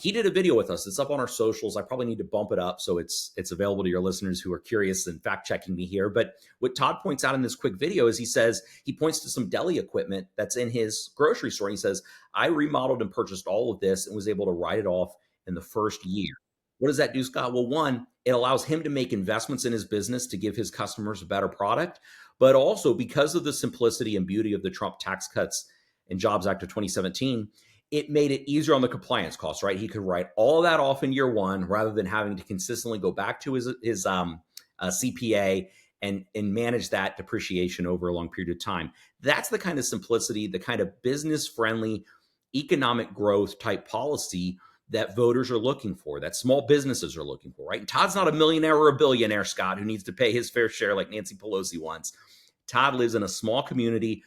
He did a video with us. It's up on our socials. I probably need to bump it up so it's available to your listeners who are curious and fact-checking me here. But what Todd points out in this quick video is he points to some deli equipment that's in his grocery store. And he says, I remodeled and purchased all of this and was able to write it off in the first year. What does that do, Scott? Well, one, it allows him to make investments in his business to give his customers a better product. But also because of the simplicity and beauty of the Trump Tax Cuts and Jobs Act of 2017, it made it easier on the compliance costs, right? He could write all that off in year one rather than having to consistently go back to his CPA and manage that depreciation over a long period of time. That's the kind of simplicity, the kind of business-friendly economic growth type policy that voters are looking for, that small businesses are looking for, right? And Todd's not a millionaire or a billionaire, Scott, who needs to pay his fair share like Nancy Pelosi wants. Todd lives in a small community,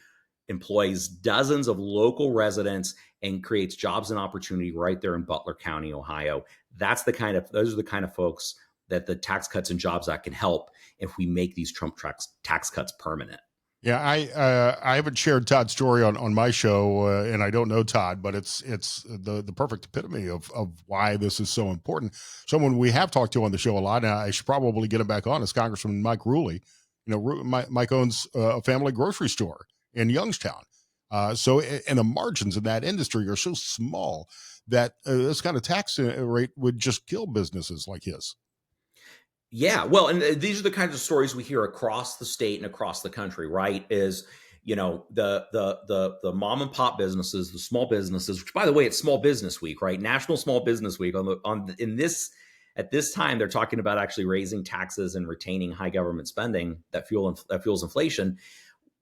employs dozens of local residents, and creates jobs and opportunity right there in Butler County, Ohio. Those are the kind of folks that the Tax Cuts and Jobs Act can help if we make these Trump tax cuts permanent. Yeah, I haven't shared Todd's story on my show, and I don't know Todd, but it's the perfect epitome of why this is so important. Someone we have talked to on the show a lot, and I should probably get him back on, is Congressman Mike Ruley. Mike owns a family grocery store in Youngstown, and the margins in that industry are so small that this kind of tax rate would just kill businesses like his. Yeah, well, and these are the kinds of stories we hear across the state and across the country, right? Is the mom and pop businesses, the small businesses, which by the way, it's Small Business Week, right? National Small Business Week. At this time, they're talking about actually raising taxes and retaining high government spending that fuels inflation.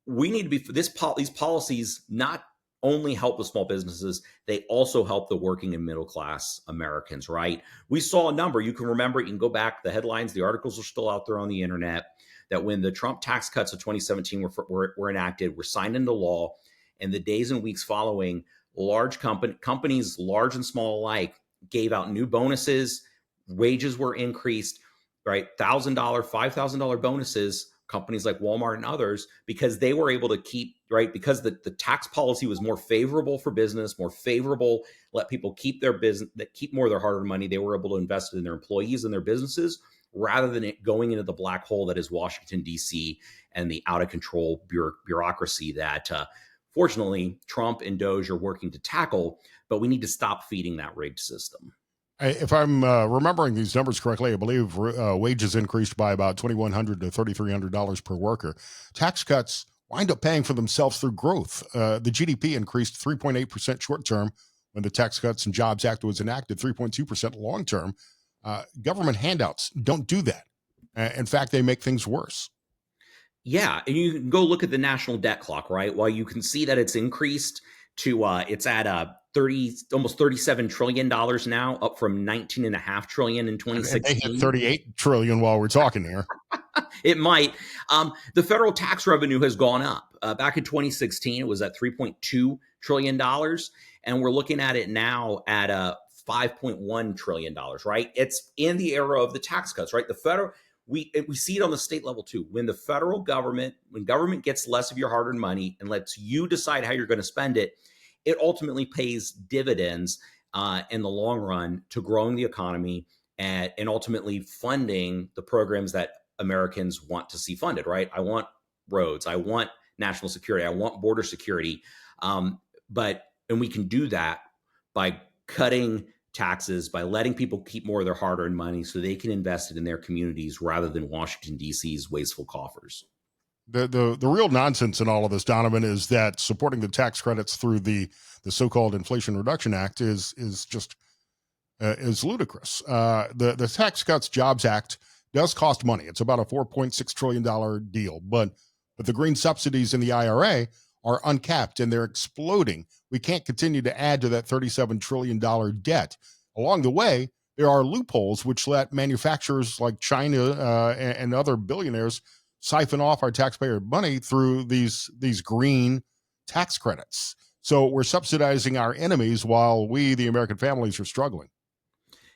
We need to be these policies not only help the small businesses, they also help the working and middle class Americans, right? We saw a number, you can remember, you can go back, the headlines, the articles are still out there on the internet, that when the Trump tax cuts of 2017 were enacted, were signed into law, and the days and weeks following, companies, large and small alike, gave out new bonuses, wages were increased, right? $1,000, $5,000 bonuses, companies like Walmart and others, because they were able to keep, right, because the tax policy was more favorable for business, more favorable, let people keep their business, that keep more of their hard-earned money. They were able to invest in their employees and their businesses rather than it going into the black hole that is Washington, D.C. and the out-of-control bureaucracy that, fortunately, Trump and DOJ are working to tackle, but we need to stop feeding that rigged system. If I'm remembering these numbers correctly, I believe wages increased by about $2,100 to $3,300 per worker. Tax cuts wind up paying for themselves through growth. The GDP increased 3.8% short term when the Tax Cuts and Jobs Act was enacted, 3.2% long term. Government handouts don't do that. In fact, they make things worse. Yeah, and you can go look at the national debt clock, right? While you can see that it's increased to it's at almost $37 trillion now, up from $19.5 trillion in 2016. They hit $38 trillion while we're talking here. It might. The federal tax revenue has gone up. Back in 2016, it was at $3.2 trillion, and we're looking at it now at $5.1 trillion, right? It's in the era of the tax cuts, right? The federal, we see it on the state level too. When government gets less of your hard-earned money and lets you decide how you're going to spend it, it ultimately pays dividends in the long run to growing the economy and ultimately funding the programs that Americans want to see funded, right? I want roads, I want national security, I want border security. And we can do that by cutting taxes, by letting people keep more of their hard-earned money so they can invest it in their communities rather than Washington, D.C.'s wasteful coffers. The real nonsense in all of this, Donovan, is that supporting the tax credits through the so-called Inflation Reduction Act is ludicrous. The Tax Cuts Jobs Act does cost money. It's about a $4.6 trillion deal, but the green subsidies in the IRA are uncapped and they're exploding. We can't continue to add to that $37 trillion debt. Along the way, there are loopholes which let manufacturers like China and other billionaires siphon off our taxpayer money through these green tax credits. So we're subsidizing our enemies while we, the American families, are struggling.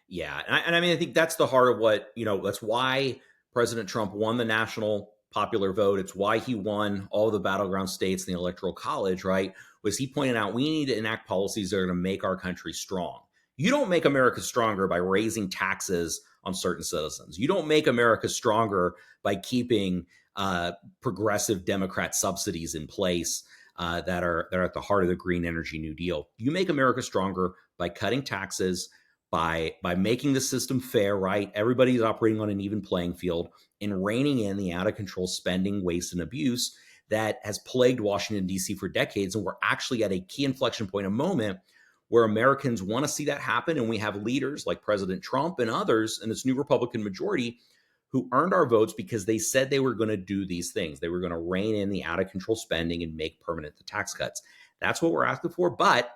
Yeah. And I mean, I think that's the heart of what, that's why President Trump won the national popular vote. It's why he won all the battleground states in the Electoral College, right? Was he pointed out we need to enact policies that are going to make our country strong. You don't make America stronger by raising taxes on certain citizens. You don't make America stronger by keeping progressive Democrat subsidies in place that are at the heart of the Green Energy New Deal. You make America stronger by cutting taxes, by making the system fair, right? Everybody's operating on an even playing field, and reining in the out-of-control spending, waste, and abuse that has plagued Washington, D.C. for decades. And we're actually at a key inflection point, a moment where Americans want to see that happen. And we have leaders like President Trump and others in this new Republican majority who earned our votes because they said they were going to do these things. They were going to rein in the out-of-control spending and make permanent the tax cuts. That's what we're asking for. But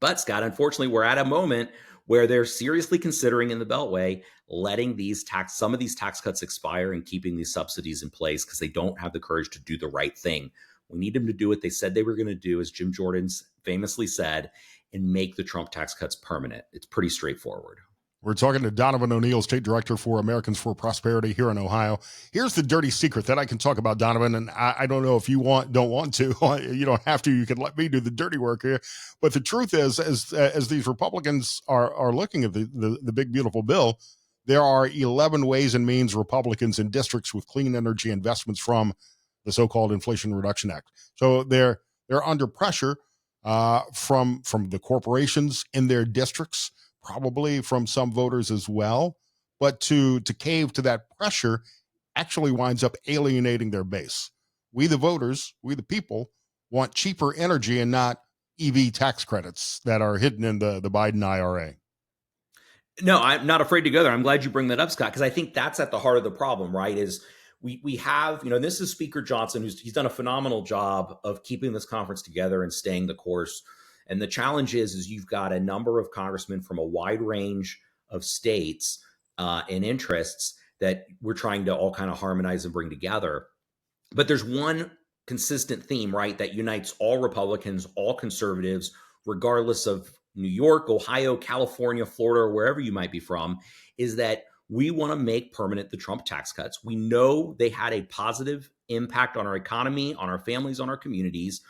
But Scott, unfortunately, we're at a moment where they're seriously considering in the Beltway letting some of these tax cuts expire and keeping these subsidies in place because they don't have the courage to do the right thing. We need them to do what they said they were going to do, as Jim Jordan famously said, and make the Trump tax cuts permanent. It's pretty straightforward. We're talking to Donovan O'Neil, State Director for Americans for Prosperity here in Ohio. Here's the dirty secret that I can talk about, Donovan, and I don't know if you don't want to. You don't have to. You can let me do the dirty work here. But the truth is, as these Republicans are looking at the big, beautiful bill, there are 11 ways and means Republicans in districts with clean energy investments from the so-called Inflation Reduction Act. So they're under pressure from the corporations in their districts, probably from some voters as well. But to cave to that pressure actually winds up alienating their base. We, the voters, we, the people, want cheaper energy and not EV tax credits that are hidden in the Biden IRA. No, I'm not afraid to go there. I'm glad you bring that up, Scott, because I think that's at the heart of the problem, right? Is we have, and this is Speaker Johnson, he's done a phenomenal job of keeping this conference together and staying the course. And the challenge is you've got a number of congressmen from a wide range of states and interests that we're trying to all kind of harmonize and bring together. But there's one consistent theme, right, that unites all Republicans, all conservatives, regardless of New York, Ohio, California, Florida, or wherever you might be from, is that we want to make permanent the Trump tax cuts. We know they had a positive impact on our economy, on our families, on our communities,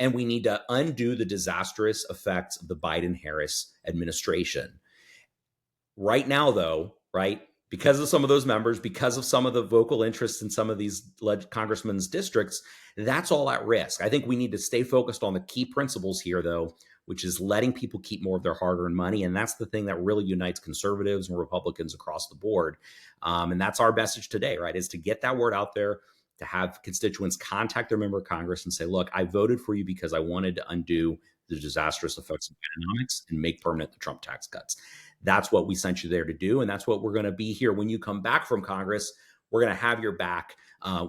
and we need to undo the disastrous effects of the Biden-Harris administration. Right now, though, right, because of some of those members, because of some of the vocal interests in some of these congressmen's districts, that's all at risk. I think we need to stay focused on the key principles here, though, which is letting people keep more of their hard-earned money. And that's the thing that really unites conservatives and Republicans across the board. And that's our message today, right, is to get that word out there, to have constituents contact their member of Congress and say, look, I voted for you because I wanted to undo the disastrous effects of economics and make permanent the Trump tax cuts. That's what we sent you there to do. And that's what we're going to be here. When you come back from Congress, we're going to have your back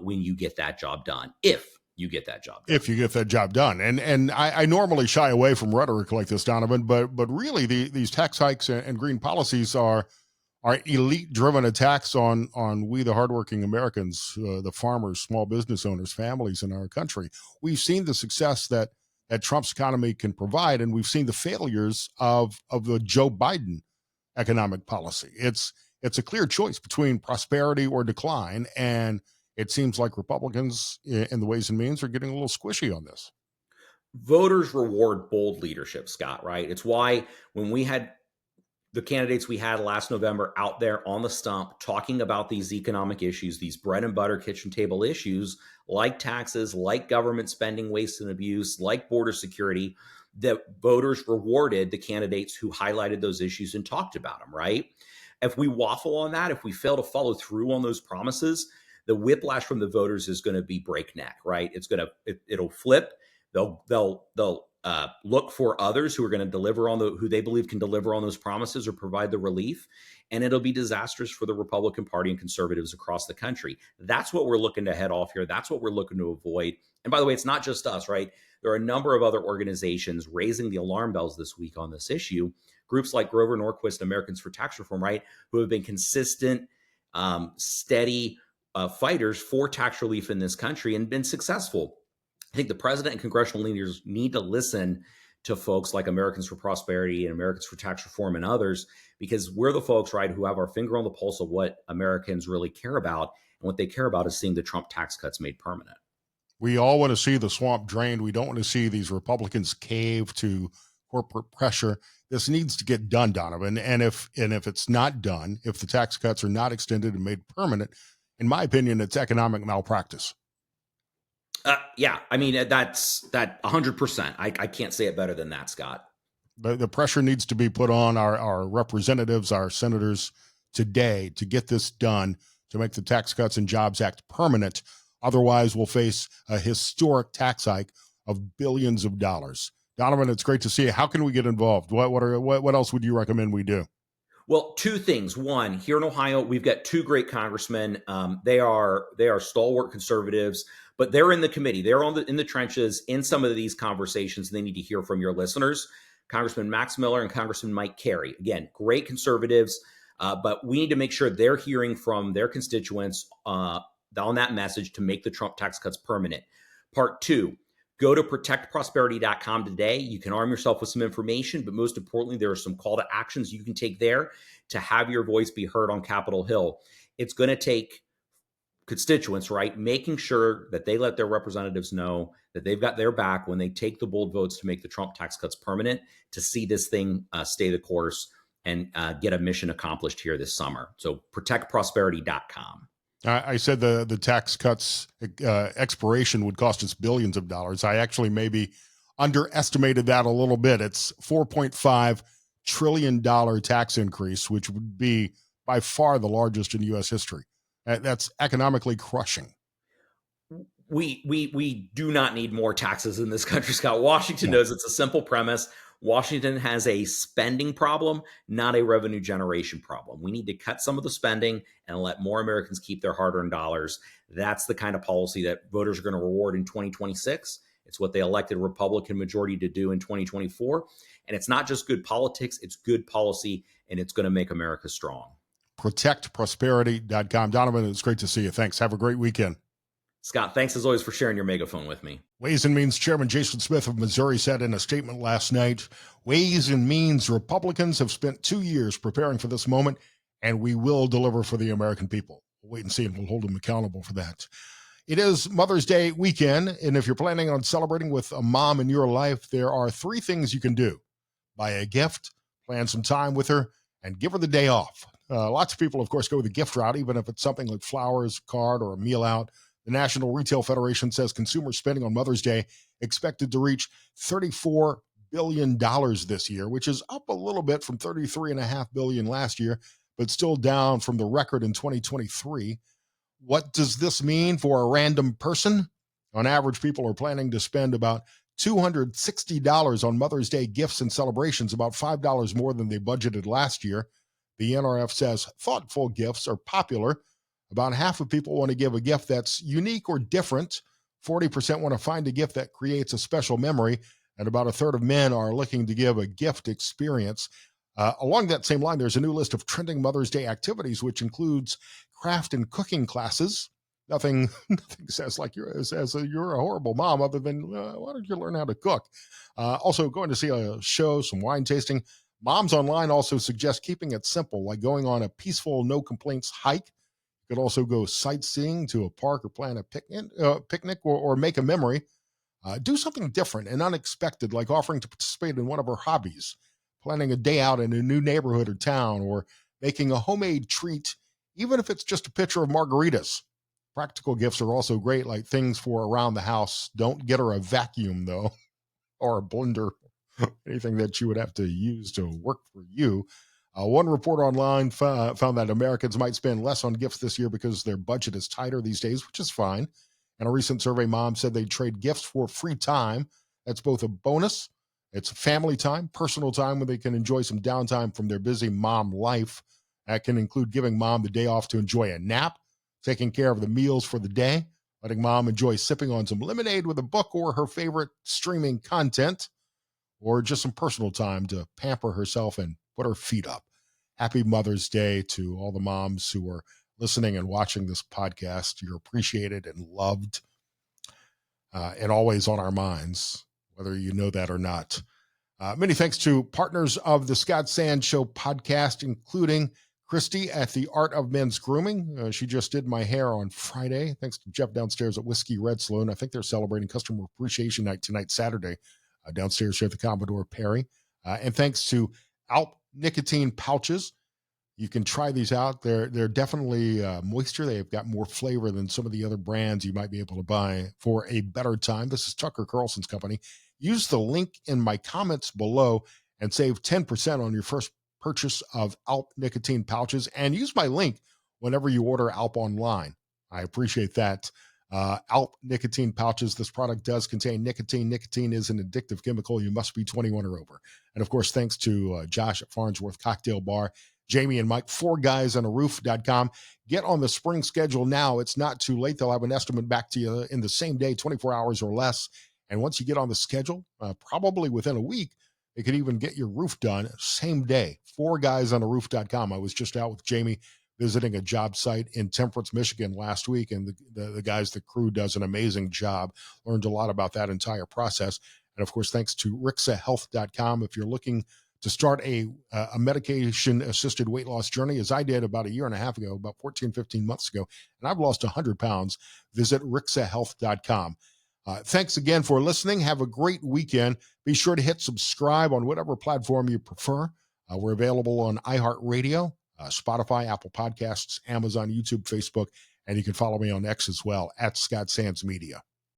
when you get that job done. If you get that job done. If you get that job done. And I normally shy away from rhetoric like this, Donovan, but really these tax hikes and green policies are elite-driven attacks on we, the hardworking Americans, the farmers, small business owners, families in our country. We've seen the success that Trump's economy can provide, and we've seen the failures of the Joe Biden economic policy. It's a clear choice between prosperity or decline, and it seems like Republicans in the Ways and Means are getting a little squishy on this. Voters reward bold leadership, Scott, right? It's why when we had the candidates we had last November out there on the stump talking about these economic issues, these bread and butter kitchen table issues like taxes, like government spending, waste and abuse, like border security, that voters rewarded the candidates who highlighted those issues and talked about them, right? If we waffle on that, if we fail to follow through on those promises, the whiplash from the voters is going to be breakneck, right? It'll flip. They'll look for others who are going to deliver on who they believe can deliver on those promises or provide the relief. And it'll be disastrous for the Republican Party and conservatives across the country. That's what we're looking to head off here. That's what we're looking to avoid. And by the way, it's not just us, right? There are a number of other organizations raising the alarm bells this week on this issue. Groups like Grover Norquist, Americans for Tax Reform, right? Who have been consistent, steady fighters for tax relief in this country and been successful. I think the president and congressional leaders need to listen to folks like Americans for Prosperity and Americans for Tax Reform and others, because we're the folks, right, who have our finger on the pulse of what Americans really care about. And what they care about is seeing the Trump tax cuts made permanent. We all want to see the swamp drained. We don't want to see these Republicans cave to corporate pressure. This needs to get done, Donovan. And if it's not done, if the tax cuts are not extended and made permanent, in my opinion, it's economic malpractice. Yeah, I mean, that's 100%. I can't say it better than that, Scott. The pressure needs to be put on our representatives, our senators today to get this done, to make the Tax Cuts and Jobs Act permanent. Otherwise, we'll face a historic tax hike of billions of dollars. Donovan, it's great to see you. How can we get involved? What else would you recommend we do? Well, two things. One, here in Ohio, we've got two great congressmen. They are stalwart conservatives, but they're in the committee. They're in the trenches in some of these conversations. They need to hear from your listeners. Congressman Max Miller and Congressman Mike Carey. Again, great conservatives, but we need to make sure they're hearing from their constituents on that message to make the Trump tax cuts permanent. Part two, go to protectprosperity.com today. You can arm yourself with some information, but most importantly, there are some call to actions you can take there to have your voice be heard on Capitol Hill. It's going to take constituents, right, making sure that they let their representatives know that they've got their back when they take the bold votes to make the Trump tax cuts permanent, to see this thing stay the course and get a mission accomplished here this summer. So protectprosperity.com. I said the tax cuts expiration would cost us billions of dollars. I actually maybe underestimated that a little bit. It's $4.5 trillion tax increase, which would be by far the largest in U.S. history. That's economically crushing. We do not need more taxes in this country, Scott. Washington knows it's a simple premise. Washington has a spending problem, not a revenue generation problem. We need to cut some of the spending and let more Americans keep their hard-earned dollars. That's the kind of policy that voters are going to reward in 2026. It's what they elected a Republican majority to do in 2024. And it's not just good politics, it's good policy, and it's going to make America strong. ProtectProsperity.com. Donovan, it's great to see you. Thanks. Have a great weekend. Scott, thanks as always for sharing your megaphone with me. Ways and Means Chairman Jason Smith of Missouri said in a statement last night, Ways and Means Republicans have spent 2 years preparing for this moment, and we will deliver for the American people. We'll wait and see, and we'll hold them accountable for that. It is Mother's Day weekend, and if you're planning on celebrating with a mom in your life, there are 3 things you can do. Buy a gift, plan some time with her, and give her the day off. Lots of people, of course, go the gift route, even if it's something like flowers, a card, or a meal out. The National Retail Federation says consumer spending on Mother's Day expected to reach $34 billion this year, which is up a little bit from $33.5 billion last year, but still down from the record in 2023. What does this mean for a random person? On average, people are planning to spend about $260 on Mother's Day gifts and celebrations, about $5 more than they budgeted last year. The NRF says thoughtful gifts are popular. About half of people want to give a gift that's unique or different. 40% want to find a gift that creates a special memory. And about a third of men are looking to give a gift experience. Along that same line, there's a new list of trending Mother's Day activities, which includes craft and cooking classes. Nothing says like you're a horrible mom other than, why don't you learn how to cook? Also going to see a show, some wine tasting. Moms online also suggest keeping it simple, like going on a peaceful, no complaints hike. You could also go sightseeing to a park or plan a picnic or make a memory. Do something different and unexpected, like offering to participate in one of her hobbies, planning a day out in a new neighborhood or town, or making a homemade treat, even if it's just a pitcher of margaritas. Practical gifts are also great, like things for around the house. Don't get her a vacuum, though, or a blender, anything that you would have to use to work for you. One report online found that Americans might spend less on gifts this year because their budget is tighter these days, which is fine. In a recent survey, moms said they'd trade gifts for free time. That's both a bonus. It's family time, personal time when they can enjoy some downtime from their busy mom life. That can include giving mom the day off to enjoy a nap, taking care of the meals for the day, letting mom enjoy sipping on some lemonade with a book or her favorite streaming content, or just some personal time to pamper herself and put her feet up. Happy Mother's Day to all the moms who are listening and watching this podcast. You're appreciated and loved and always on our minds, whether you know that or not. Many thanks to partners of the Scott Sand Show podcast, including Christy at the Art of Men's Grooming. She just did my hair on Friday. Thanks to Jeff downstairs at Whiskey Red Saloon. I think they're celebrating Customer Appreciation Night tonight, Saturday, downstairs here at the Commodore Perry. And thanks to Alp Nicotine Pouches. You can try these out. They're definitely moisture. They've got more flavor than some of the other brands you might be able to buy for a better time. This is Tucker Carlson's company. Use the link in my comments below and save 10% on your first purchase of Alp Nicotine Pouches. And use my link whenever you order Alp online. I appreciate that. Alp Nicotine Pouches. This product does contain nicotine. Nicotine is an addictive chemical. You must be 21 or over. And of course, thanks to Josh at Farnsworth Cocktail Bar, Jamie and Mike, 4guysonaroof.com. Get on the spring schedule now. It's not too late. They'll have an estimate back to you in the same day, 24 hours or less. And once you get on the schedule, probably within a week, They could even get your roof done same day. 4guysonaroof.com. I was just out with Jamie visiting a job site in Temperance, Michigan last week, and the guys, the crew does an amazing job. Learned a lot about that entire process. And of course, thanks to rixahealth.com. If you're looking to start a medication-assisted weight loss journey, as I did about a year and a half ago, about 14, 15 months ago, and I've lost 100 pounds, visit rixahealth.com. Thanks again for listening. Have a great weekend. Be sure to hit subscribe on whatever platform you prefer. We're available on iHeartRadio, Spotify, Apple Podcasts, Amazon, YouTube, Facebook, and you can follow me on X as well, @Scott Sands Media.